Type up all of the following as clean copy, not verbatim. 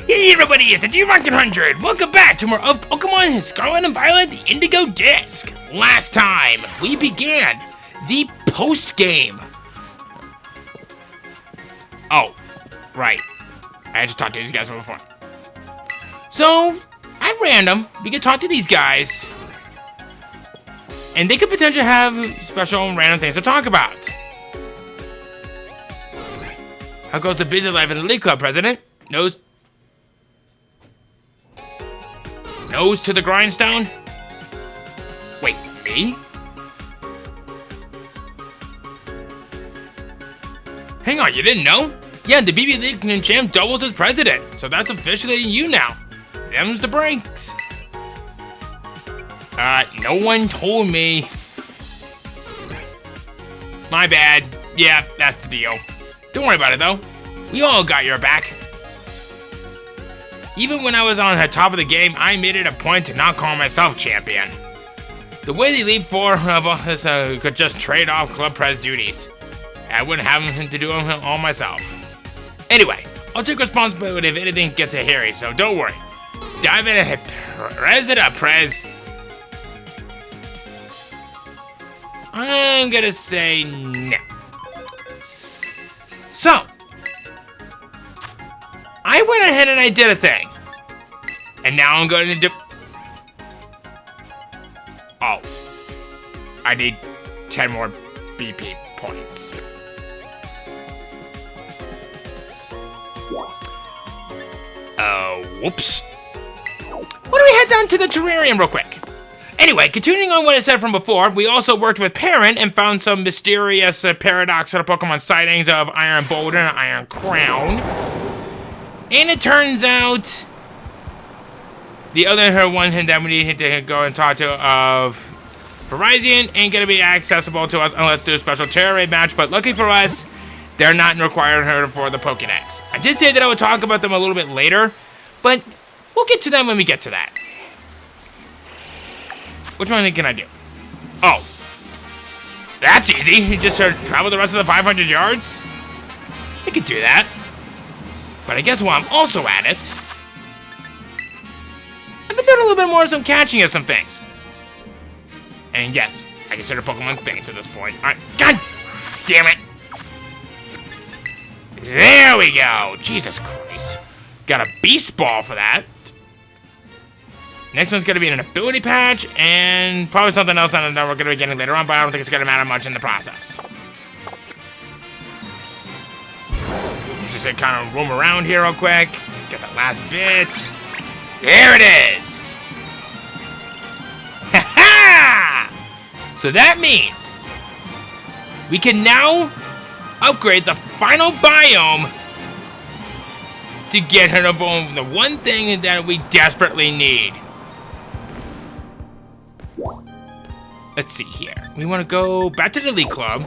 Hey everybody, it's the T-100. Welcome back to more of Pokemon Scarlet and Violet, the Indigo Disk. Last time, we began the post-game. Oh, right. I had to talk to these guys before. So, at random, we can talk to these guys. And they could potentially have special random things to talk about. How goes the busy life in the League Club, President? Nose to the grindstone? Wait, me? Hang on, you didn't know? Yeah, the BB League champ doubles as president, so that's officially you now. Them's the breaks. No one told me. My bad. Yeah, that's the deal. Don't worry about it, though. We all got your back. Even when I was on the top of the game, I made it a point to not call myself champion. The way they leap four of us could just trade off club pres duties. I wouldn't have him to do them all myself. Anyway, I'll take responsibility if anything gets a hairy, so don't worry. Dive in and prez it up, Prez. I'm gonna say no. So, I went ahead and I did a thing. And now I'm going to do... Oh. I need 10 more BP points. Whoops. Why don't we head down to the terrarium real quick? Anyway, continuing on what I said from before, we also worked with Parent and found some mysterious paradoxical Pokemon sightings of Iron Boulder and Iron Crown. And it turns out the other one that we need to go and talk to of Verizon ain't gonna be accessible to us unless there's a special terror raid match, but lucky for us, they're not requiring her for the Pokédex. I did say that I would talk about them a little bit later, but we'll get to them when we get to that. Which one can I do? Oh. That's easy. You just travel the rest of the 500 yards? I could do that. But I guess while I'm also at it, I've been doing a little bit more of some catching of some things. And yes, I consider Pokemon things at this point. Alright, God damn it. There we go. Jesus Christ. Got a Beast Ball for that. Next one's going to be an ability patch, and probably something else that we're going to be getting later on, but I don't think it's going to matter much in the process. Just to kind of roam around here real quick. Get that last bit. There it is! Ha-ha! So that means we can now upgrade the final biome to get her the one thing that we desperately need. Let's see here. We want to go back to the League Club.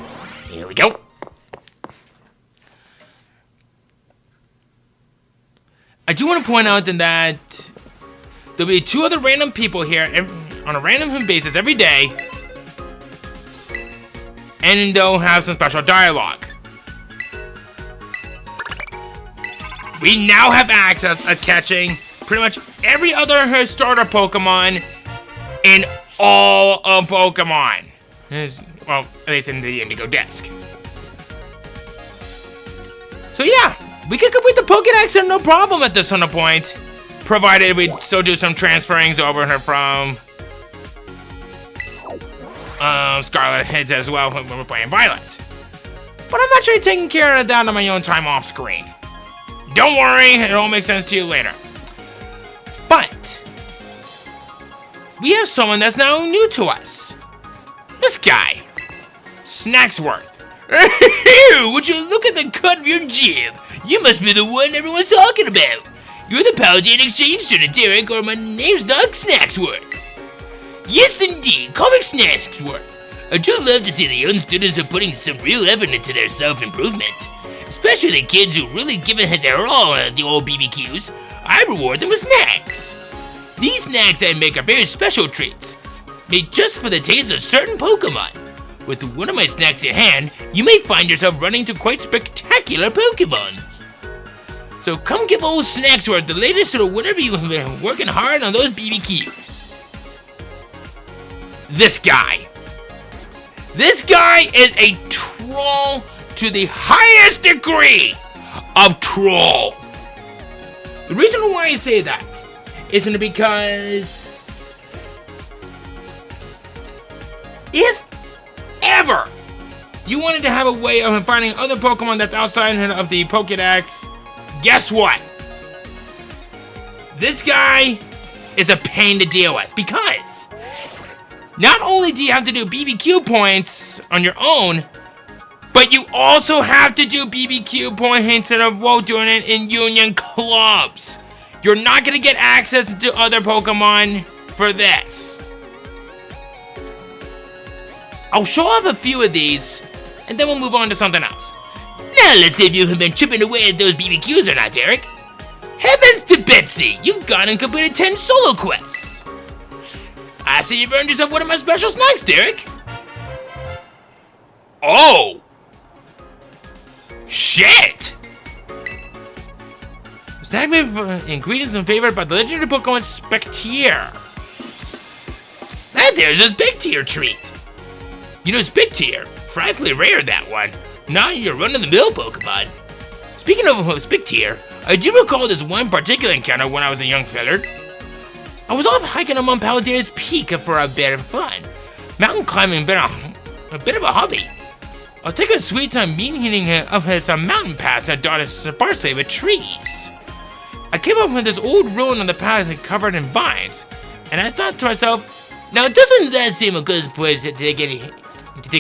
Here we go. I do want to point out that there'll be 2 other random people here on a random basis every day. And they'll have some special dialogue. We now have access to catching pretty much every other starter Pokemon in all of Pokemon. Well, at least in the Indigo Disk. So yeah, we can complete the Pokédex and no problem at this point. Provided we still do some transferings over her from Scarlet Heads as well when we're playing Violet. But I'm actually taking care of that on my own time off screen. Don't worry, it all makes sense to you later. But we have someone that's now new to us. This guy, Snacksworth. Would you look at the cut of your jib? You must be the one everyone's talking about. You're the Paldea exchange student, Derek, or my name's Doc Snacksworth. Yes, indeed, Comic Snacksworth. I do love to see the young students are putting some real effort into their self-improvement. Especially the kids who really give it their all at the old BBQs. I reward them with snacks. These snacks I make are very special treats, made just for the taste of certain Pokemon. With one of my snacks in hand, you may find yourself running into quite spectacular Pokemon. So come give old Snacksworth the latest or whatever you have been working hard on those BBQs. This guy. This guy is a troll to the highest degree of troll. The reason why I say that isn't because if ever you wanted to have a way of finding other Pokemon that's outside of the Pokédex, guess what? This guy is a pain to deal with because not only do you have to do BBQ points on your own, but you also have to do BBQ points while doing it in Union Clubs. You're not going to get access to other Pokemon for this. I'll show off a few of these, and then we'll move on to something else. Now let's see if you have been chipping away at those BBQs or not, Derek. Heavens to Betsy, you've gone and completed 10 solo quests. I see you've earned yourself one of my special snacks, Derek. Oh! Shit! Snack made of ingredients and favored by the legendary Pokemon Spectier. That there's a Spectier treat. You know, Spectier, frankly rare that one. Not your run-of-the-mill Pokemon. Speaking of Spectier, I do recall this one particular encounter when I was a young feller. I was off hiking among Paldea's Peak for a bit of fun. Mountain climbing been a bit of a hobby. I was taking a sweet time meeting of his mountain pass and dotted sparsely with trees. I came up with this old ruin on the path covered in vines, and I thought to myself, now doesn't that seem a good place to take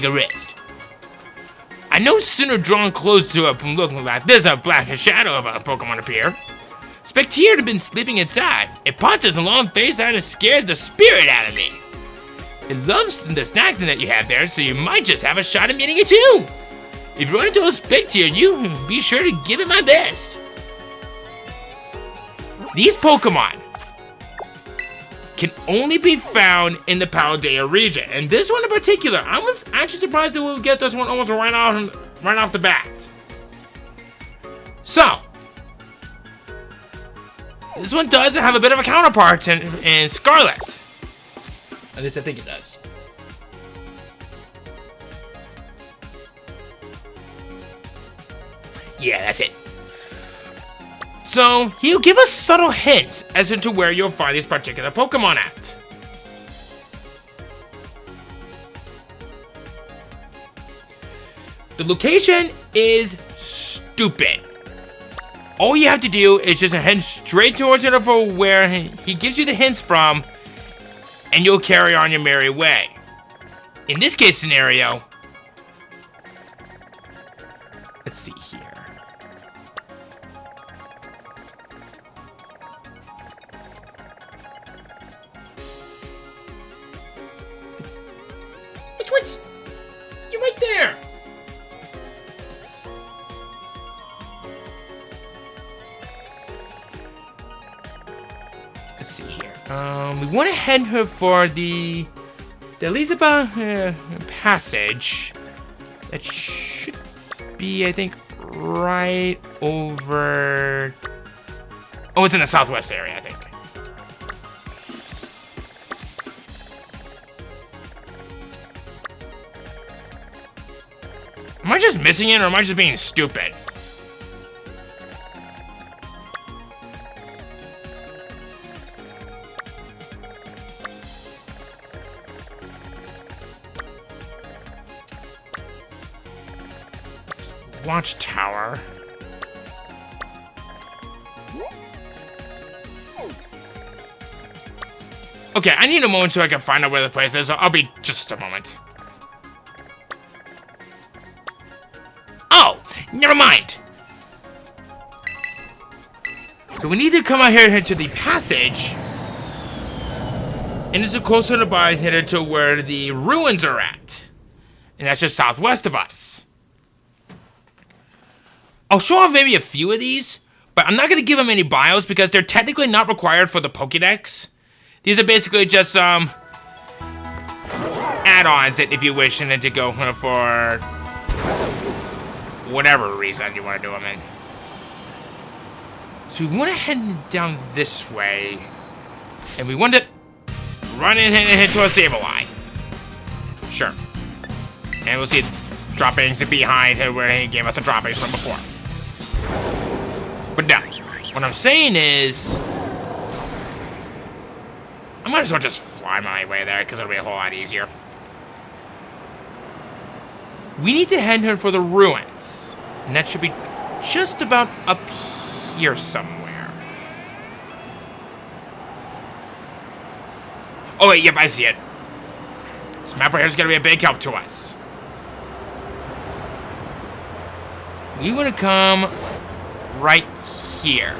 a rest? I no sooner drawn close to it from looking like this, a black shadow of a Pokemon appear. Spectier had been sleeping inside. It popped its long face out and scared the spirit out of me. It loves the snack that you have there, so you might just have a shot at meeting it too. If you run into a Spectier, you be sure to give it my best. These Pokemon can only be found in the Paldea region, and this one in particular, I was actually surprised that we'll get this one almost right off the bat. So, this one does have a bit of a counterpart in Scarlet. At least I think it does. Yeah, that's it. So, he'll give us subtle hints as to where you'll find these particular Pokemon at. The location is stupid. All you have to do is just head straight towards it for where he gives you the hints from, and you'll carry on your merry way. In this case scenario, let's see here. What? You're right there! Let's see here. We want to head for the Elizabeth passage. That should be, I think, right over. Oh, it's in the southwest area, I think. Am I just missing it, or am I just being stupid? Watchtower. Okay, I need a moment so I can find out where the place is. I'll be just a moment. Oh, never mind. So we need to come out here to the passage, and it's closer to by headed to where the ruins are at, and that's just southwest of us. I'll show off maybe a few of these, but I'm not going to give them any bios because they're technically not required for the Pokédex. These are basically just some add-ons, if you wish, and then to go for whatever reason you want to do them in. So we want to head down this way. And we want to run and hit to a Sableye. Sure. And we'll see droppings behind where he gave us the droppings from before. But no. What I'm saying is, I might as well just fly my way there because it'll be a whole lot easier. We need to head for the ruins. And that should be just about up here somewhere. Oh wait, yep, I see it. This map right here is going to be a big help to us. We want to come right here.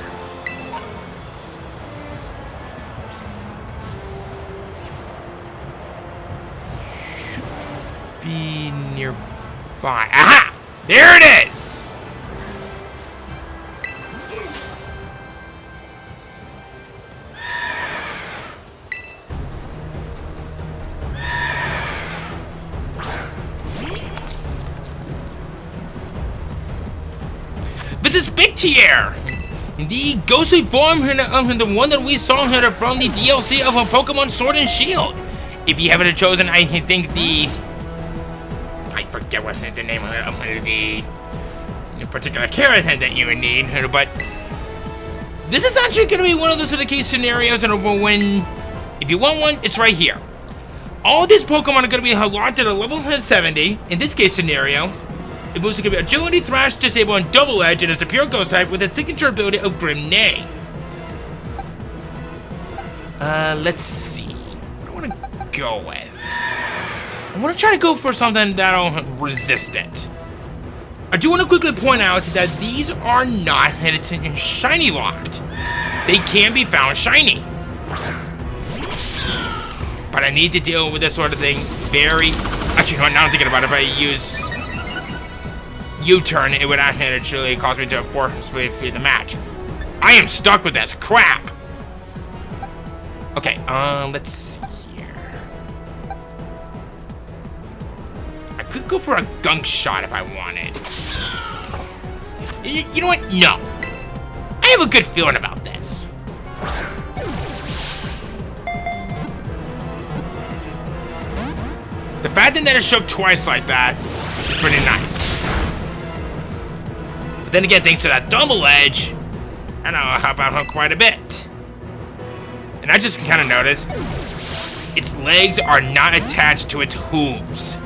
Should be nearby. Aha! There it is! This is Big Tier! The ghostly form the one that we saw here from the DLC of a Pokemon Sword and Shield. If you haven't chosen, I think I forget what the name of the particular character that you would need, but this is actually going to be one of those case scenarios when, if you want one, it's right here. All these Pokemon are going to be locked at a level 70, in this case scenario. It moves to be Agility, Thrash, Disable, and Double Edge, and it's a pure Ghost type with a signature ability of Grenade. Let's see. What do I want to go with? I want to try to go for something that'll resist it. I do want to quickly point out that these are not shiny locked. They can be found shiny. But I need to deal with this sort of thing very... Actually, now I'm thinking about it, if I use U-turn, it would actually cause me to forcefully feed the match. I am stuck with this crap. Okay, let's see here. I could go for a gunk shot if I wanted. You know what? No. I have a good feeling about this. The fact that it shook twice like that is pretty nice. But then again, thanks to that Double Edge, I know I'll help out quite a bit. And I just kind of noticed its legs are not attached to its hooves.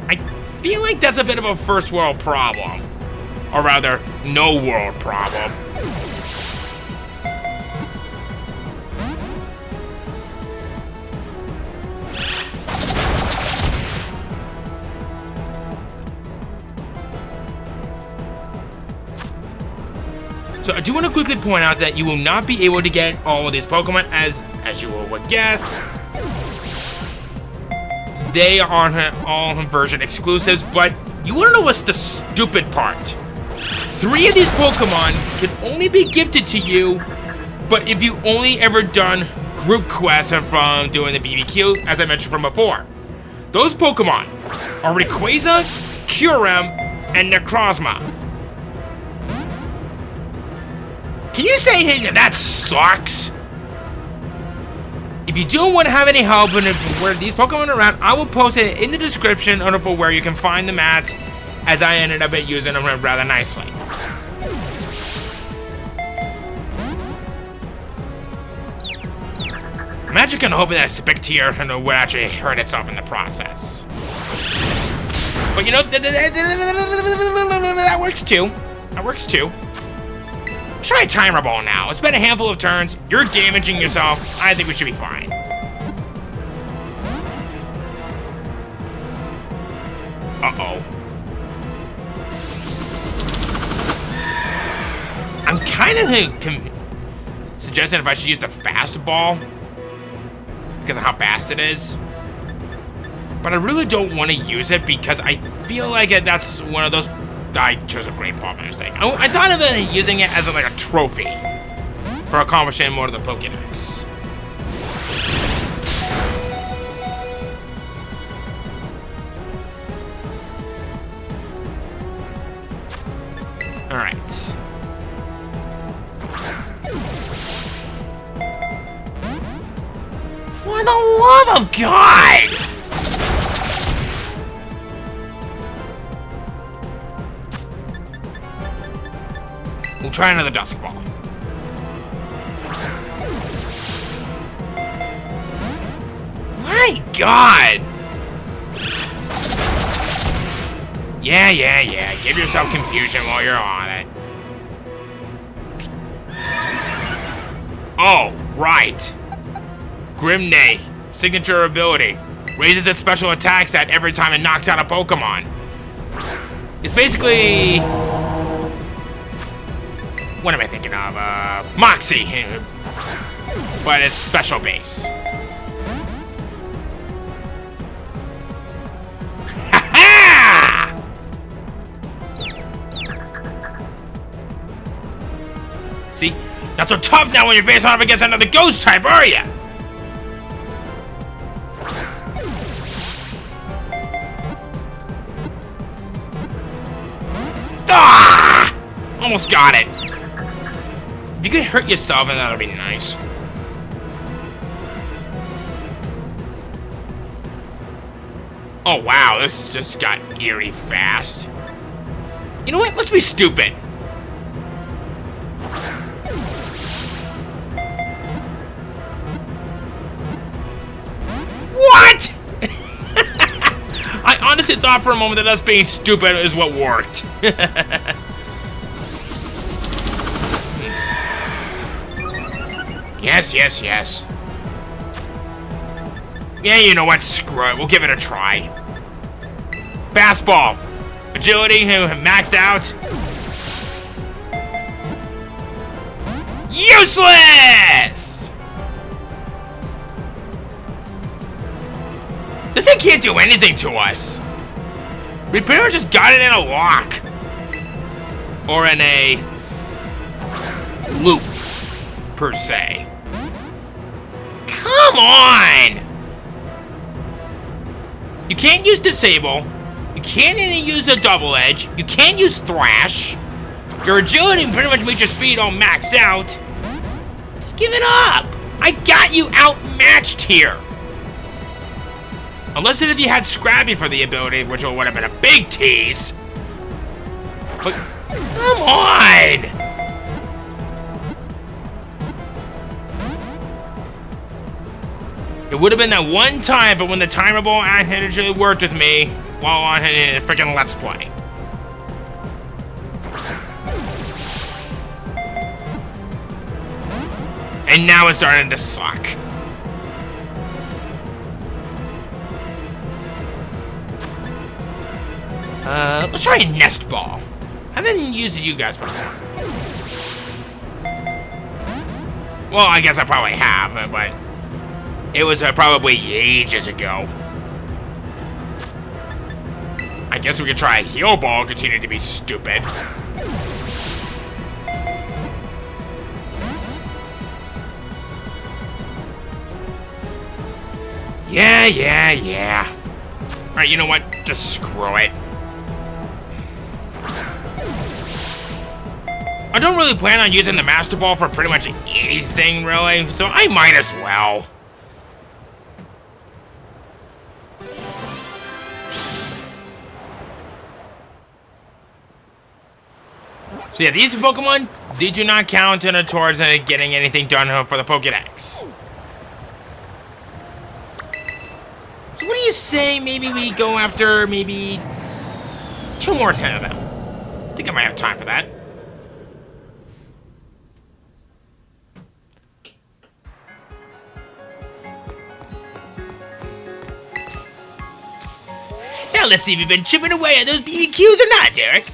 I feel like that's a bit of a first world problem. Or rather, no world problem. So I do want to quickly point out that you will not be able to get all of these Pokemon as you would guess. They are all version exclusives, but you want to know what's the stupid part? 3 of these Pokemon can only be gifted to you, but if you only ever done group quests from doing the BBQ, as I mentioned from before. Those Pokemon are Rayquaza, Kyurem, and Necrozma. Can you say, hey, that sucks? If you do want to have any help and where these Pokemon are around, I will post it in the description for where you can find them at, as I ended up using them rather nicely. I'm actually kind of hoping that Spectier would actually hurt itself in the process. But you know, that works too. That works too. Try Timer Ball now. It's been a handful of turns. You're damaging yourself. I think we should be fine. Uh-oh. I'm kind of suggesting if I should use the Fast Ball because of how fast it is. But I really don't want to use it because I feel like that's one of those... I chose a great ball by mistake. I thought of using it as like a trophy for accomplishing more of the Pokédex. For the love of God! We'll try another Dusk Ball. My God! Yeah. Give yourself confusion while you're on it. Oh, right. Grimnay, signature ability. Raises its special attack stat every time it knocks out a Pokemon. It's basically... What am I thinking of? Moxie. But it's special base. Ha-ha! See? Not so tough now when you're facing off against another ghost type, are ya? Ah! Almost got it. If you could hurt yourself, then that'll be nice. Oh wow, this just got eerie fast. You know what? Let's be stupid. What? I honestly thought for a moment that us being stupid is what worked. Yes. Yeah, you know what? Screw it. We'll give it a try. Fastball. Agility, maxed out. Useless! This thing can't do anything to us. We pretty much just got it in a lock. Or in a loop, per se. Come on! You can't use Disable. You can't even use a Double Edge. You can't use Thrash. Your agility pretty much makes your speed all maxed out. Just give it up. I got you outmatched here. Unless if you had Scrappy for the ability, which would have been a big tease. But come on! It would have been that one time, but when the timeable actually worked with me while on a freaking Let's Play. And now it's starting to suck. Let's try a Nest Ball. I haven't used you guys before. Well, I guess I probably have, but it was probably ages ago. I guess we could try a Heal Ball, continue to be stupid. Yeah. Alright, you know what? Just screw it. I don't really plan on using the Master Ball for pretty much anything, really, so I might as well. So yeah, these Pokemon, they do not count towards getting anything done for the Pokédex. So what do you say maybe we go after maybe 2 more of them? I think I might have time for that. Now let's see if you've been chipping away at those BBQs or not, Derek.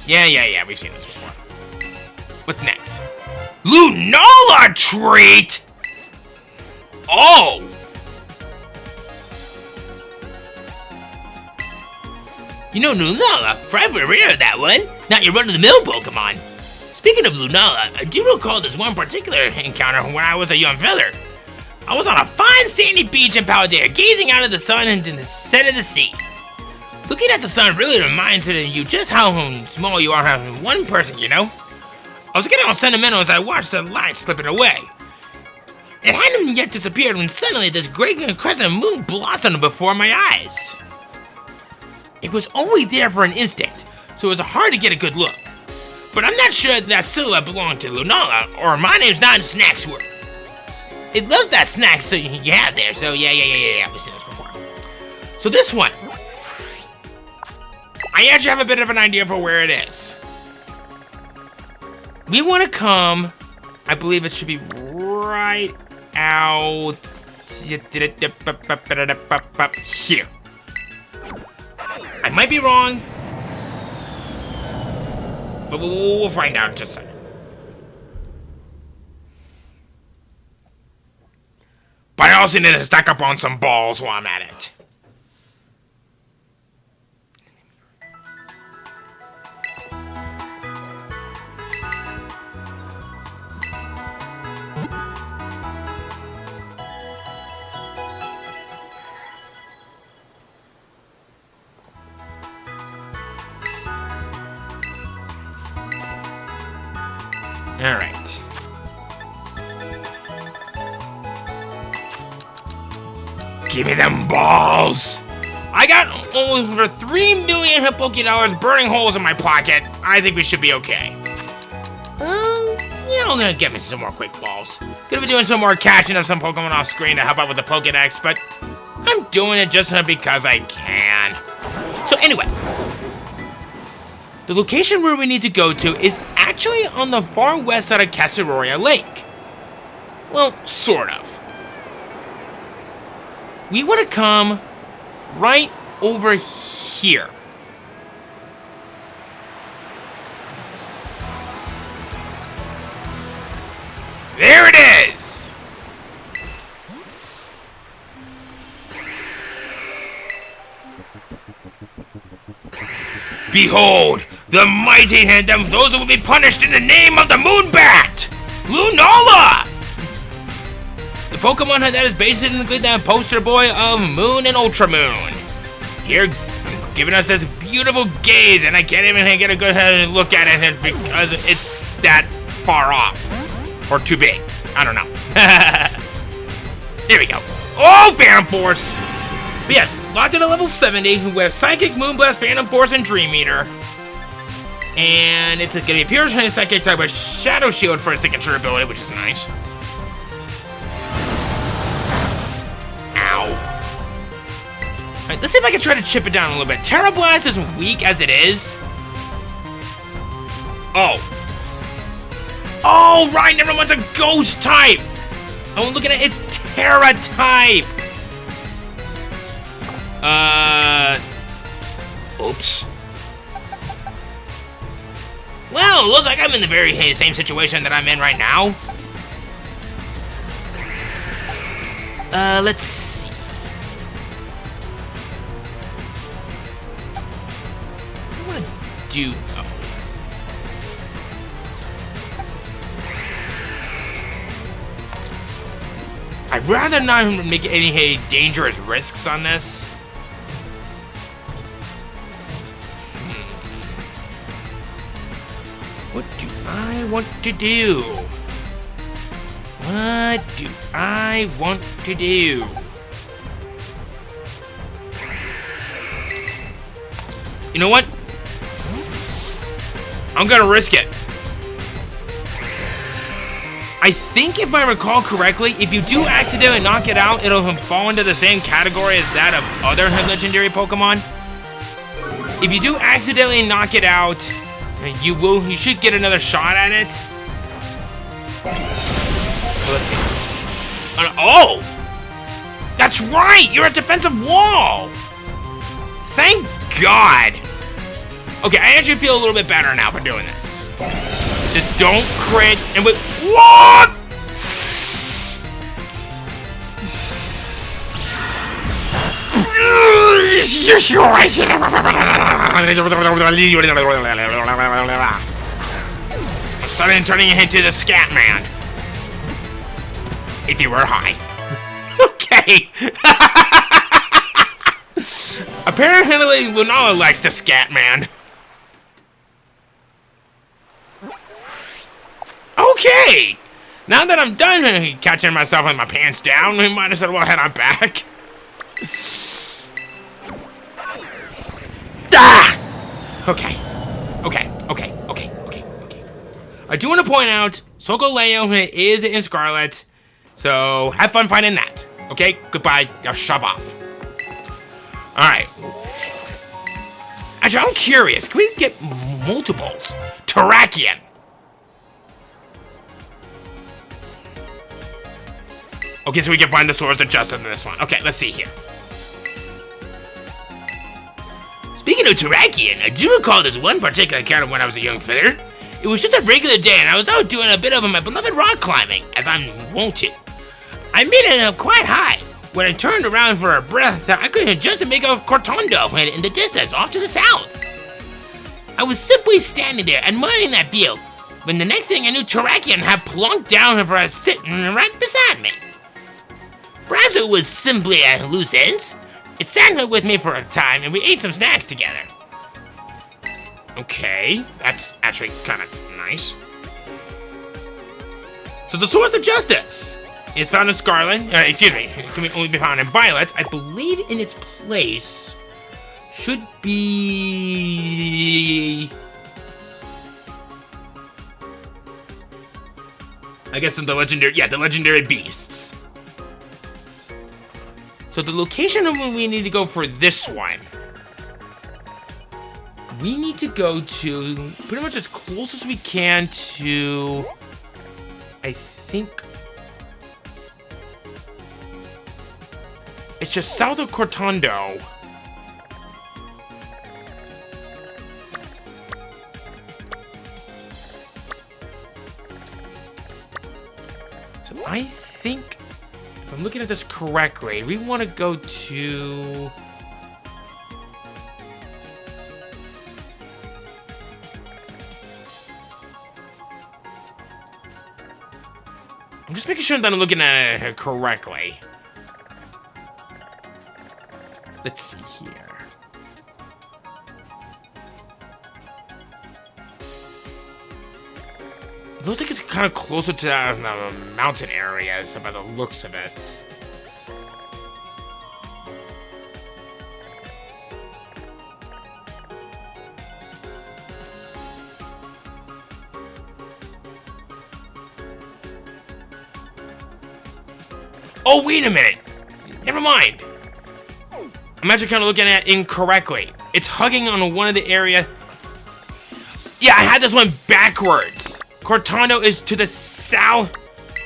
Yeah, we've seen this before. What's next? Lunala treat! Oh! You know Lunala, forever rare that one. Not your run-of-the-mill Pokemon. Speaking of Lunala, I do recall this one particular encounter when I was a young feller. I was on a fine sandy beach in Paldea, gazing out at the sun and the set of the sea. Looking at the sun really reminds you just how small you are having one person, you know? I was getting all sentimental as I watched the light slipping away. It hadn't yet disappeared when suddenly this great crescent moon blossomed before my eyes. It was only there for an instant, so it was hard to get a good look. But I'm not sure that silhouette belonged to Lunala, or my name's not Snacksworth. It loves that snack so you have there, so yeah, we've seen this before. So this one, I actually have a bit of an idea for where it is. We want to come, I believe it should be right out here. I might be wrong, but we'll find out in just a second. But I also need to stack up on some balls while I'm at it. Alright. Give me them balls! I got over 3 million Hippoki dollars burning holes in my pocket. I think we should be okay. Yeah, I'm gonna get me some more quick balls. Gonna be doing some more catching of some Pokemon off screen to help out with the Pokedex, but I'm doing it just because I can. So anyway, the location where we need to go to is actually on the far west side of Casaroria Lake. Well, sort of. We want to come right over here. There it is! Behold, the mighty hand of those who will be punished in the name of the Moonbat! Lunala! The Pokemon that is basically that poster boy of Moon and Ultra Moon. Here, giving us this beautiful gaze, and I can't even get a good look at it because it's that far off. Or too big. I don't know. Here we go. Oh, Phantom Force! But yeah, locked in at level 70 with Psychic, Moonblast, Phantom Force, and Dream Eater. And it's going to be a pure Psychic type with Shadow Shield for a signature ability, which is nice. Alright, let's see if I can try to chip it down a little bit. Terra Blast is weak as it is. Oh. Oh, right, never mind, it's a ghost type. I'm looking at it's Terra type. Oops. Well, looks like I'm in the very same situation that I'm in right now. Let's see. Do though. I'd rather not make any dangerous risks on this. What do I want to do? What do I want to do? You know what? I'm gonna risk it. I think if I recall correctly, if you do accidentally knock it out, it'll fall into the same category as that of other legendary Pokemon. If you do accidentally knock it out, you should get another shot at it. So let's see. Oh! That's right! You're a defensive wall! Thank God! Okay, I actually feel a little bit better now for doing this. Just don't crit and with what? I'm suddenly turning into the Scat Man. If you were high. Okay. Apparently, Lunala likes the Scat Man. Okay! Now that I'm done catching myself with my pants down, we might as well head on back. Ah! Okay. I do want to point out, Sokoleo is in Scarlet, so have fun finding that. Okay, goodbye, now shove off. Alright. Actually, I'm curious, can we get multiples? Terrakion. Okay, so we can find the swords of justice in this one. Okay, let's see here. Speaking of Terrakion, I do recall this one particular encounter when I was a young feather. It was just a regular day, and I was out doing a bit of my beloved rock climbing, as I'm wont to. I made it up quite high. When I turned around for a breath, I couldn't just make out Cortondo in the distance, off to the south. I was simply standing there, admiring that view, when the next thing I knew, Terrakion had plunked down for a sit right beside me. Perhaps it was simply a loose end. It sat with me for a time, and we ate some snacks together. Okay, that's actually kind of nice. So the Source of Justice is found in Scarlet. Excuse me, it can only be found in Violet. I believe in its place should be, I guess, in the legendary. Yeah, the legendary beasts. So the location of where we need to go for this one, we need to go to pretty much as close as we can to, I think, it's just south of Cortondo. So I think, if I'm looking at this correctly, we want to go to... I'm just making sure that I'm looking at it correctly. Let's see here. It looks like it's kind of closer to the mountain areas by the looks of it. Oh, wait a minute. Never mind. I'm actually kind of looking at it incorrectly. It's hugging on one of the area. Yeah, I had this one backwards. Cortondo is to the south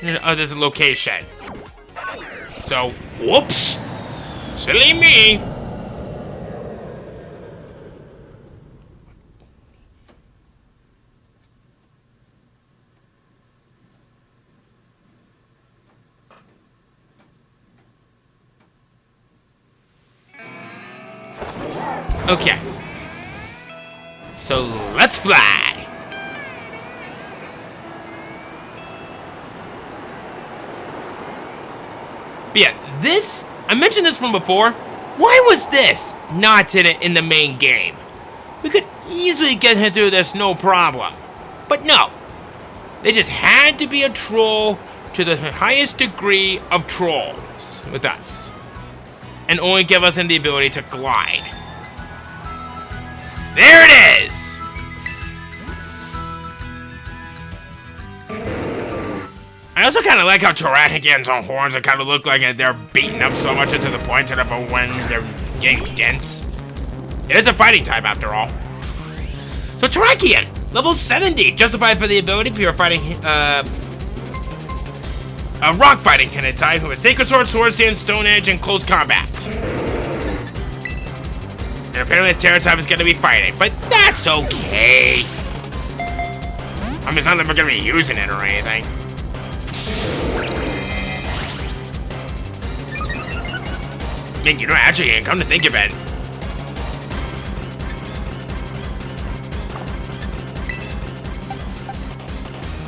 of this location. So, whoops. Silly me. Okay. So, let's fly. But yeah, this, I mentioned this from before. Why was this not in the main game? We could easily get through this no problem. But no. They just had to be a troll to the highest degree of trolls with us. And only give us the ability to glide. There it is! I also kind of like how Terrakion's on horns kind of look like they're beaten up so much into the point of when they're getting dense. It is a fighting type after all. So Terrakion, level 70, justified for the ability if you're fighting a rock fighting kind of type with Sacred Sword, Sword Stance, Stone Edge, and close combat. And apparently his Terra type is going to be fighting, but that's okay. I mean, it's not like we're going to be using it or anything. I mean, you know, actually, come to think of it,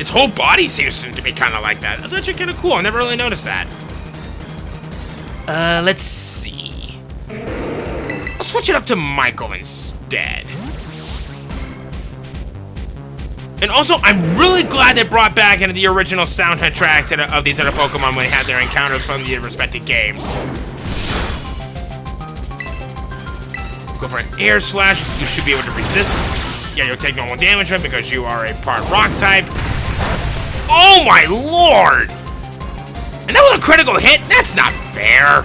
its whole body seems to be kind of like that. That's actually kind of cool. I never really noticed that. Let's see. I'll switch it up to Michael instead. And also, I'm really glad they brought back into the original soundtrack of these other Pokemon when they had their encounters from the respective games. Go for an Air Slash. You should be able to resist. Yeah, you'll take normal damage from it because you are a part Rock type. Oh my lord! And that was a critical hit? That's not fair.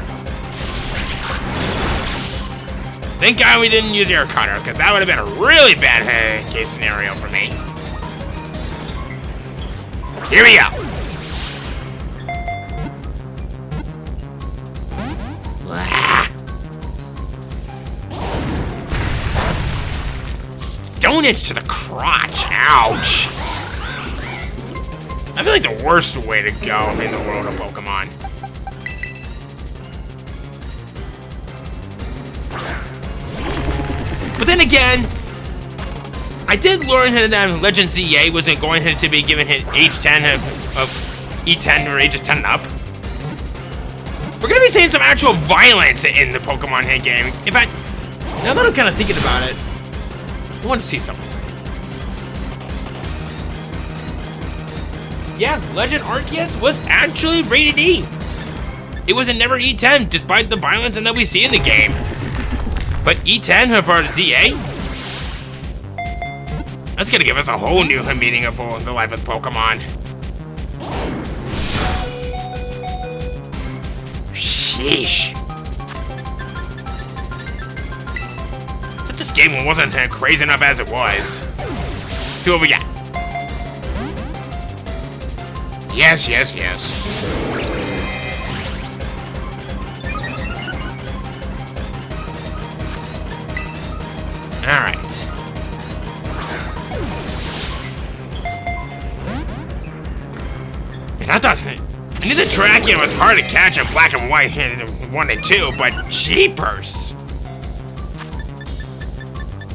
Thank God we didn't use Air Cutter, because that would have been a really bad case scenario for me. Here we go. Stone Edge to the crotch. Ouch. I feel like the worst way to go in the world of Pokemon. But then again, I did learn that Legend ZA wasn't going to be given age 10 of E10 or ages 10 and up. We're going to be seeing some actual violence in the Pokemon hit game. In fact, now that I'm kind of thinking about it, I want to see something. Yeah, Legend Arceus was actually rated E. It was never E10, despite the violence that we see in the game. But E10 for ZA? That's gonna give us a whole new meaning of the life of Pokemon. Sheesh. But this game wasn't crazy enough as it was. See what we got. Yes, yes, yes. Alright. And I thought I knew the Drakion was hard to catch in Black and White 1 and 2, but jeepers.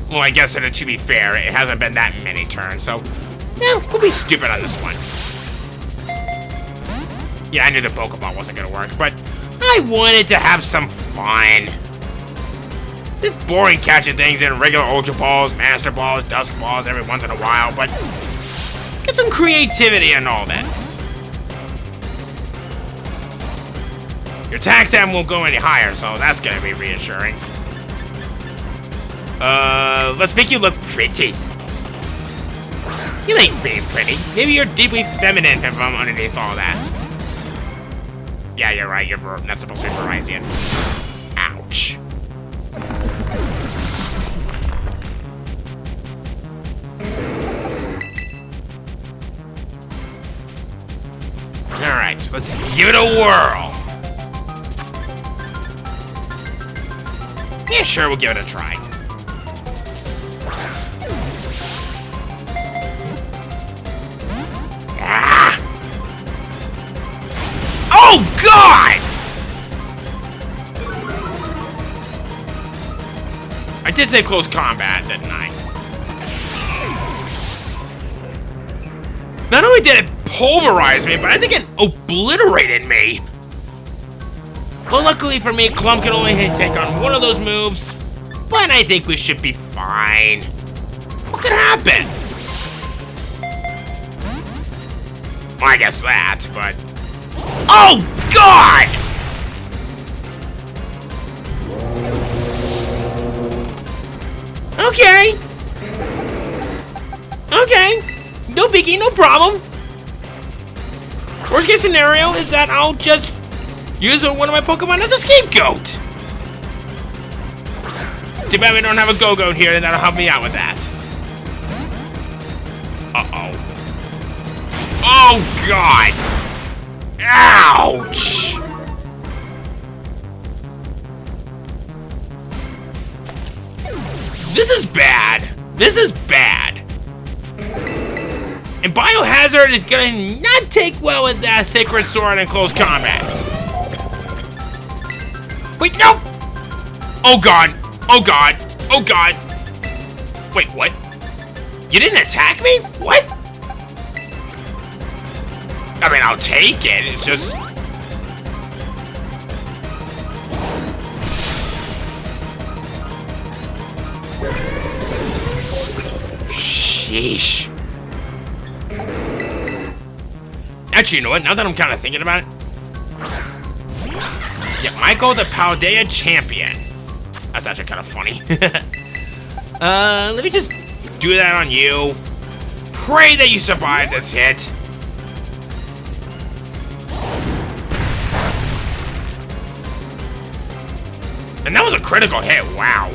Well, I guess to be fair, it hasn't been that many turns, so yeah, we'll be stupid on this one. Yeah, I knew the Pokeball wasn't gonna work, but I wanted to have some fun. It's boring catching things in regular Ultra Balls, Master Balls, Dusk Balls every once in a while, but get some creativity in all this. Your attack stat won't go any higher, so that's gonna be reassuring. Let's make you look pretty. You ain't being pretty. Maybe you're deeply feminine if I'm underneath all that. Yeah, you're right. You're not supposed to be Verizon. Ouch. Alright, let's give it a whirl. Yeah, sure, we'll give it a try. Ah! Oh, God! I did say close combat, didn't I? Not only did it pulverize me, but I think it obliterated me. Well, luckily for me, Clump can only take on one of those moves, but I think we should be fine. What could happen? Well, I guess that, but... Oh, God! Okay. Okay. No biggie, no problem. Worst case scenario is that I'll just use one of my Pokemon as a scapegoat. Too bad we don't have a Go-Goat here, and that'll help me out with that. Uh-oh. Oh, God. Ouch. This is bad. This is bad. And Biohazard is gonna not take well with that Sacred Sword in close combat. Wait, no! Oh, God. Oh, God. Oh, God. Wait, what? You didn't attack me? What? I mean, I'll take it. It's just... Sheesh. Actually, you know what? Now that I'm kind of thinking about it, yeah, Michael the Paldea champion. That's actually kind of funny. Let me just do that on you. Pray that you survive this hit. And that was a critical hit, wow.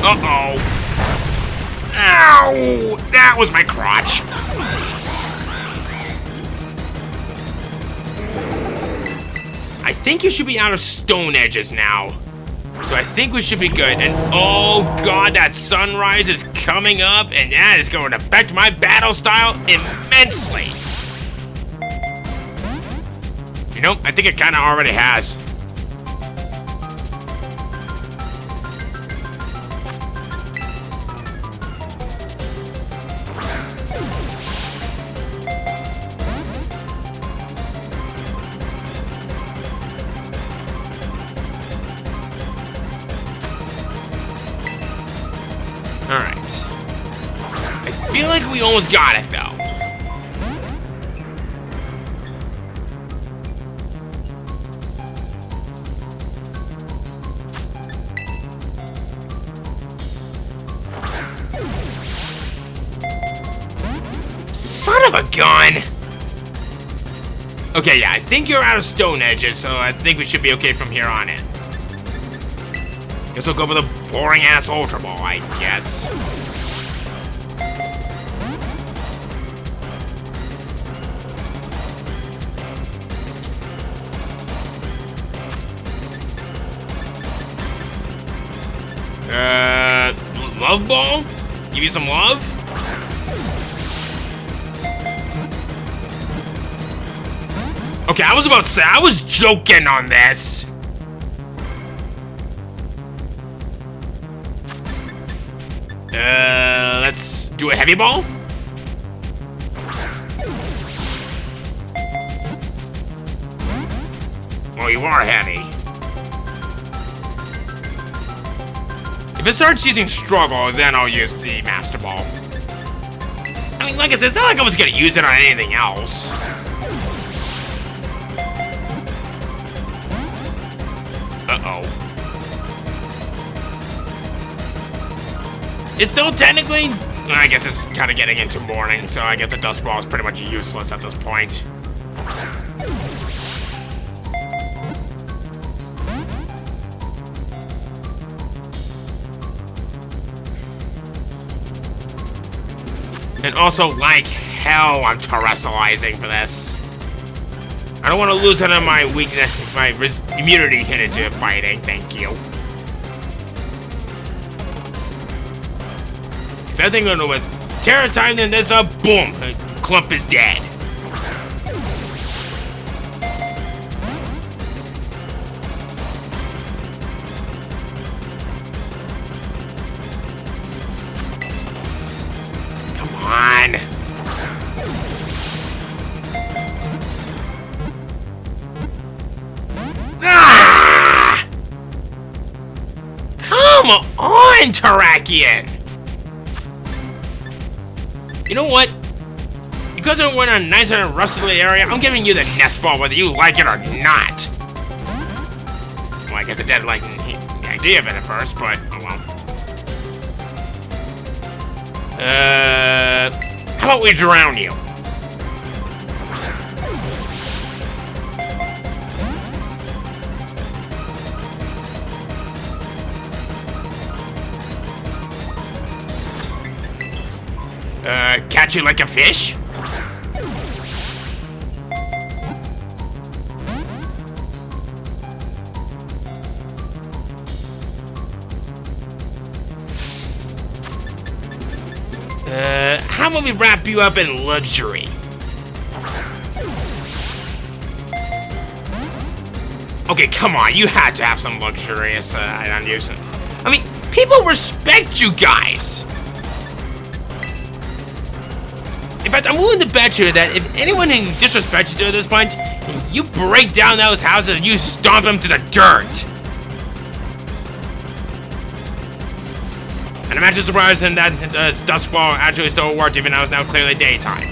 Uh-oh. Ow! That was my crotch. I think you should be out of stone edges now. So I think we should be good. And oh god, that sunrise is coming up, and that is going to affect my battle style immensely. You know, I think it kind of already has. Alright. I feel like we almost got it, though. Son of a gun! Okay, yeah, I think you're out of stone edges, so I think we should be okay from here on in. Guess we'll go with a boring-ass Ultra Ball, I guess. Love Ball? Give you some love? Okay, I was about to say, I was joking on this. Let's do a heavy ball. Well, you are heavy. If it starts using struggle, then I'll use the master ball. I mean, like I said, it's not like I was gonna use it on anything else. Uh-oh. It's still technically, I guess it's kind of getting into morning, so I guess the dust ball is pretty much useless at this point. And also, like hell, I'm terrestrializing for this. I don't want to lose any of my weakness, my immunity into fighting, thank you. I think I'm gonna with Terror Time, then there's a boom. Clump is dead. Come on. Ah! Come on, Terrakion. You know what? Because it went on a nice and rustly area, I'm giving you the nest ball whether you like it or not. Well, I guess I didn't like the idea of it at first, but oh well. How about we drown you? Catch you like a fish? How about we wrap you up in luxury? Okay, come on, you had to have some luxurious use. I mean, people respect you guys. In fact, I'm willing to bet you that if anyone disrespects you at this point, you break down those houses and you stomp them to the dirt. And I'm actually surprised that dusk wall actually still worked, even though it's now clearly daytime.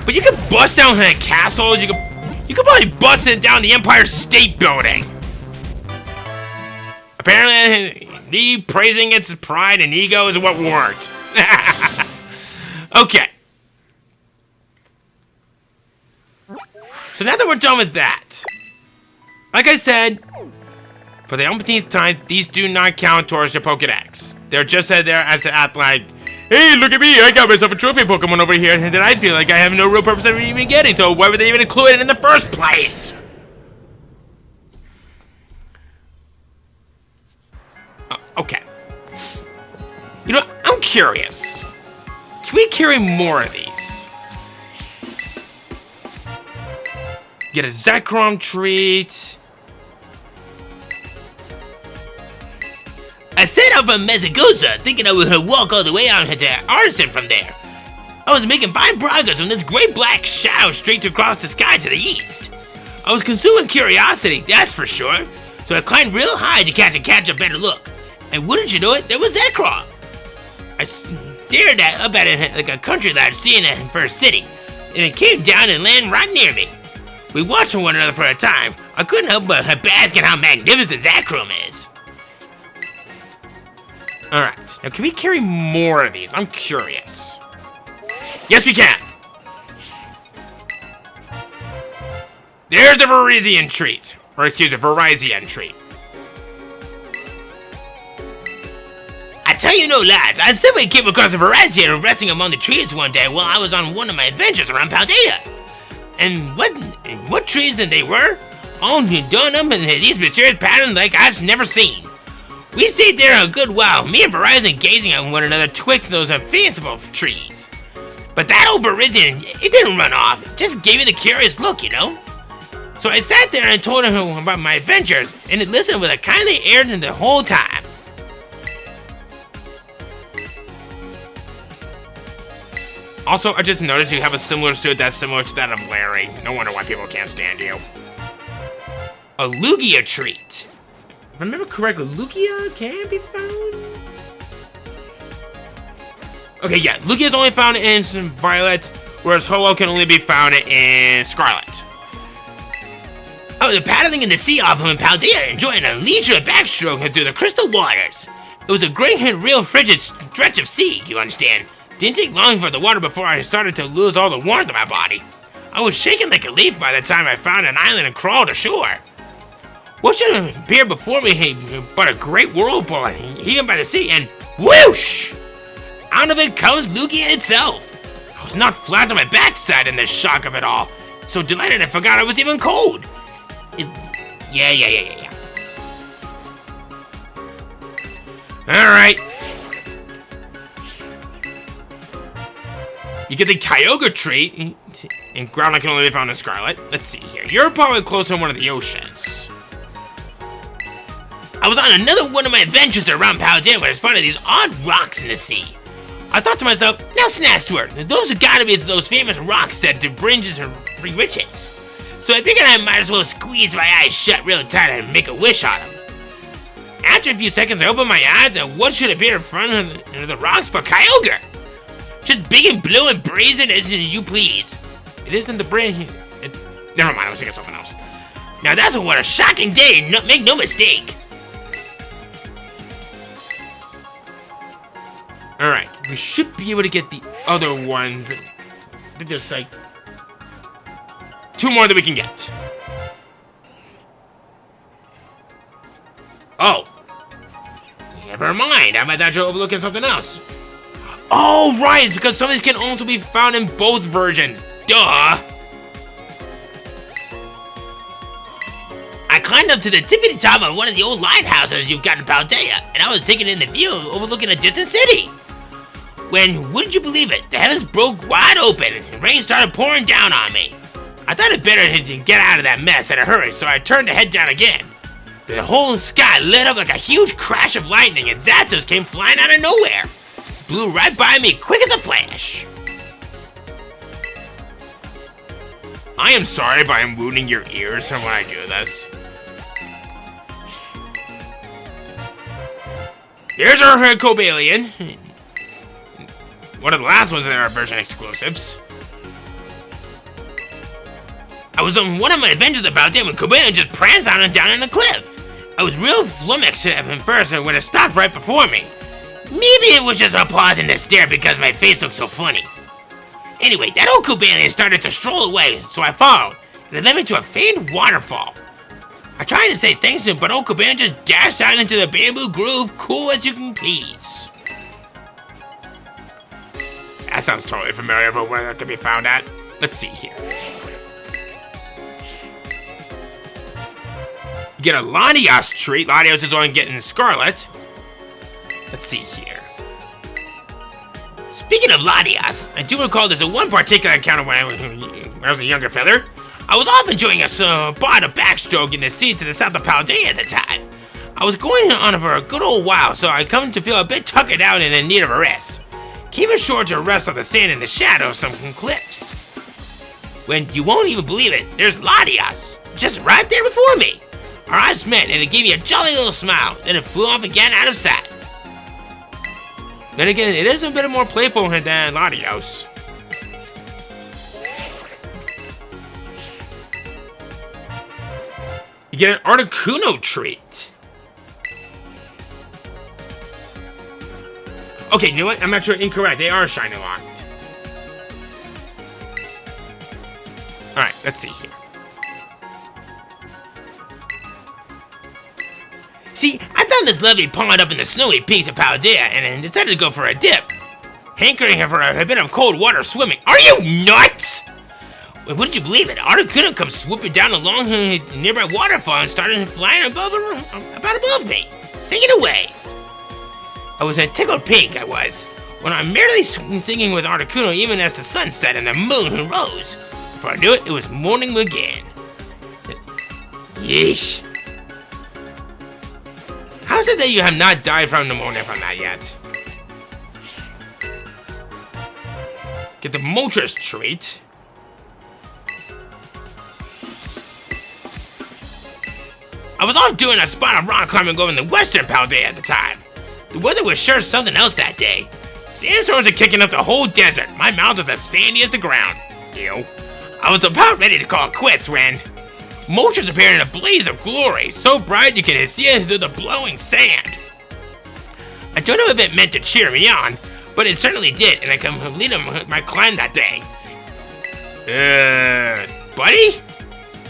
But you can bust down castles. You could probably bust it down the Empire State Building. Apparently, me praising its pride and ego is what worked. Okay. So now that we're done with that, like I said, for the umpteenth time, these do not count towards your Pokedex. They're just there as to act like, hey, look at me, I got myself a trophy Pokemon over here that I feel like I have no real purpose of even getting, so why would they even include it in the first place? Okay. You know, I'm curious. Can we carry more of these? Get a Zekrom treat. I set out from Mesagoza, thinking I would walk all the way out to Artisan from there. I was making fine progress when this great black shadow streaked across the sky to the east. I was consuming curiosity, that's for sure, so I climbed real high to catch a better look. And wouldn't you know it, there was Zekrom. I stared up at it like a country lad seeing it for a city, and it came down and landed right near me. We watched one another for a time. I couldn't help but bask in how magnificent Zekrom is. Alright, now can we carry more of these? I'm curious. Yes, we can! There's the Virizion treat. Or excuse me, Virizion treat. I tell you no lies, I simply came across a Virizion resting among the trees one day while I was on one of my adventures around Paldea. And what trees they were? All done up in these mysterious patterns like I've never seen. We stayed there a good while, me and Virizion gazing at one another twixt those fanciful trees. But that old Virizion, it didn't run off, it just gave me the curious look, you know? So I sat there and told him about my adventures, and it listened with a kindly ear the whole time. Also, I just noticed you have a similar suit that's similar to that of Larry. No wonder why people can't stand you. A Lugia treat. If I remember correctly, Lugia can be found? Okay, yeah, Lugia is only found in Violet, whereas Ho-Oh can only be found in Scarlet. I was paddling in the sea off of Paldea, enjoying a leisurely backstroke through the crystal waters. It was a great and real frigid stretch of sea, you understand. Didn't take long for the water before I started to lose all the warmth in my body. I was shaking like a leaf by the time I found an island and crawled ashore. What should have appeared before me but a great whirlpool heaving by the sea, and whoosh! Out of it comes Lugia itself. I was knocked flat on my backside in the shock of it all. So delighted I forgot I was even cold. Yeah. Alright. You get the Kyogre treat, and Groudon can only be found in Scarlet. Let's see here. You're probably close to one of the oceans. I was on another one of my adventures around Paldea where I spotted these odd rocks in the sea. I thought to myself, now Snacksword, those have gotta be those famous rocks that bring free riches. So I figured I might as well squeeze my eyes shut real tight and make a wish on them. After a few seconds, I opened my eyes and what should appear in front of the rocks but Kyogre? Just big and blue and brazen as you please. It isn't the brain. Never mind, I was thinking something else. Now that's what a shocking day, make no mistake. Alright, we should be able to get the other ones. There's like 2 more that we can get. Oh. Never mind, I thought you were overlooking something else. Oh, right, it's because some of these can also be found in both versions. Duh. I climbed up to the tippity top of one of the old lighthouses you've got in Paldea, and I was taking in the view overlooking a distant city. When, wouldn't you believe it, the heavens broke wide open and rain started pouring down on me. I thought it better to get out of that mess in a hurry, so I turned to head down again. The whole sky lit up like a huge crash of lightning and Zapdos came flying out of nowhere. blew right by me quick as a flash. I am sorry, but I'm wounding your ears when I do this. Here's our Cobalion. One of the last ones in our version exclusives. I was on one of my adventures about it when Cobalion just pranced on and down in the cliff. I was real flummoxed at him first when it stopped right before me. Maybe it was just a pause and a stare because my face looked so funny. Anyway, that old Cobalion started to stroll away, so I followed, and it led me to a faint waterfall. I tried to say thanks to him, but old Cobalion just dashed out into the bamboo groove, cool as you can please. That sounds totally familiar, but where that could be found at? Let's see here. You get a Latios treat. Latios is only getting Scarlet. Let's see here. Speaking of Latios, I do recall there's one particular encounter when I was a younger feather. I was off enjoying a spot of backstroke in the sea to the south of Paldea at the time. I was going on for a good old while, so I come to feel a bit tuckered out and in need of a rest. Came ashore to rest on the sand in the shadow of some cliffs. When you won't even believe it, there's Latios, just right there before me. Our eyes met and it gave me a jolly little smile, then it flew off again out of sight. Then again, it is a bit more playful than Latios. You get an Articuno treat. Okay, you know what? I'm not sure. Incorrect. They are shiny locked. Alright, let's see here. See, I found this lovely pond up in the snowy peaks of Paldea and decided to go for a dip. Hankering for a bit of cold water swimming. Are you nuts? Wouldn't you believe it? Articuno comes swooping down along a nearby waterfall and started flying about above me, singing away. I was a tickled pink, I was, when I'm merely singing with Articuno even as the sun set and the moon rose. Before I knew it, it was morning again. Yeesh. How is it that you have not died from pneumonia from that yet? Get the Moltres treat. I was off doing a spot of rock climbing over in the western Paldea at the time. The weather was sure something else that day. Sandstorms are kicking up the whole desert. My mouth was as sandy as the ground. Ew. I was about ready to call it quits when Moltres appeared in a blaze of glory, so bright you could see it through the blowing sand. I don't know if it meant to cheer me on, but it certainly did, and I completed my climb that day. Buddy?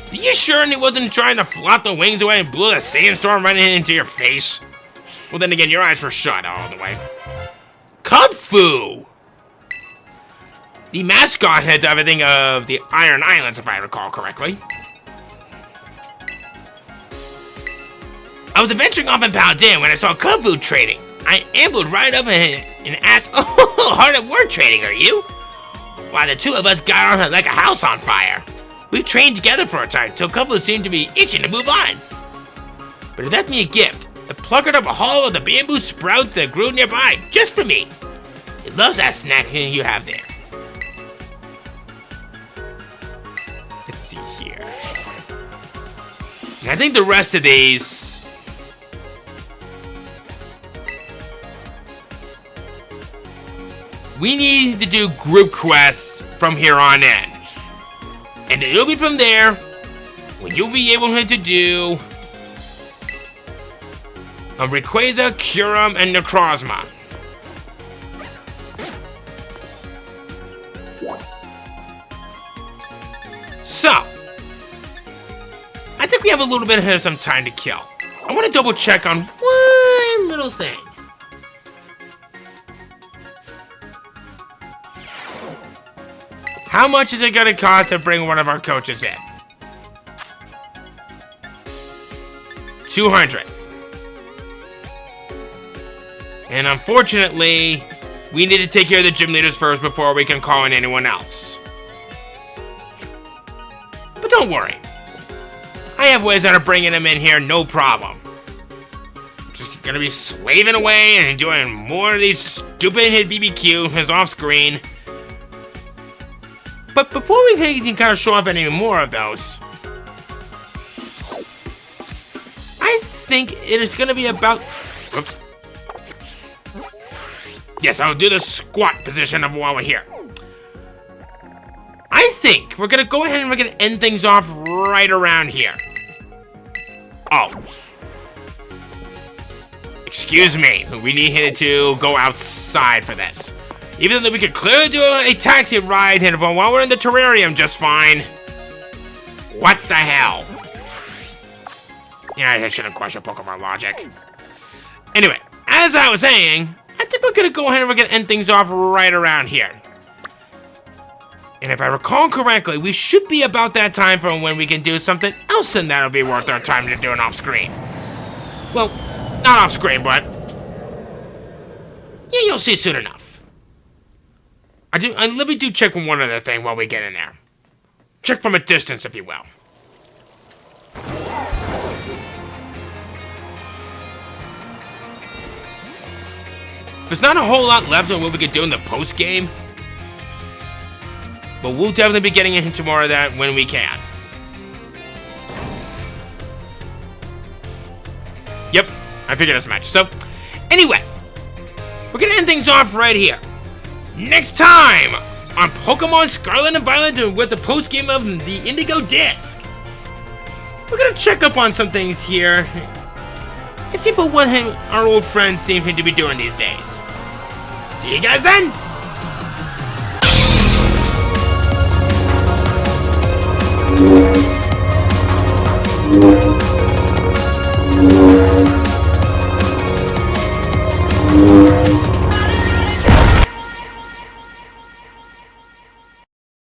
Are you sure he wasn't trying to flop the wings away and blew the sandstorm right into your face? Well, then again, your eyes were shut all the way. Kung Fu! The mascot heads everything of the Iron Islands, if I recall correctly. I was adventuring off in Paldea when I saw Kung Fu trading. I ambled right up and asked, "Oh, hard at work trading, are you?" Why, the two of us got on like a house on fire. We trained together for a time till Kung Fu seemed to be itching to move on. But it left me a gift. It plucked up a haul of the bamboo sprouts that grew nearby, just for me. It loves that snack you have there. Let's see here. I think the rest of these... we need to do group quests from here on in. And it'll be from there when you'll be able to do Rayquaza, Kyurem, and Necrozma. So, I think we have a little bit of some time to kill. I want to double check on one little thing. How much is it going to cost to bring one of our coaches in? 200. And unfortunately, we need to take care of the gym leaders first before we can call in anyone else. But don't worry. I have ways that are bringing them in here, no problem. Just gonna be slaving away and enjoying more of these stupid hit BBQ off screen. But before we can kind of show off any more of those, I think it is gonna be about. Oops. Yes, I'll do the squat position of while we're here. I think we're gonna go ahead and we're gonna end things off right around here. Oh. Excuse me, we needed to go outside for this. Even though we could clearly do a taxi ride here, but while we're in the terrarium just fine. What the hell? Yeah, I shouldn't question Pokemon logic. Anyway, as I was saying, I think we're gonna go ahead and we're gonna end things off right around here. And if I recall correctly, we should be about that time for when we can do something else and that'll be worth our time to do it off screen. Well, not off screen, but yeah, you'll see soon enough. Let me do check one other thing while we get in there. Check from a distance, if you will. There's not a whole lot left on what we could do in the post game, but we'll definitely be getting into more of that when we can. Yep, I figured as much. So, anyway, we're gonna end things off right here. Next time on Pokemon Scarlet and Violet with the post game of the Indigo Disk, we're gonna check up on some things here and see what our old friends seem to be doing these days. See you guys then!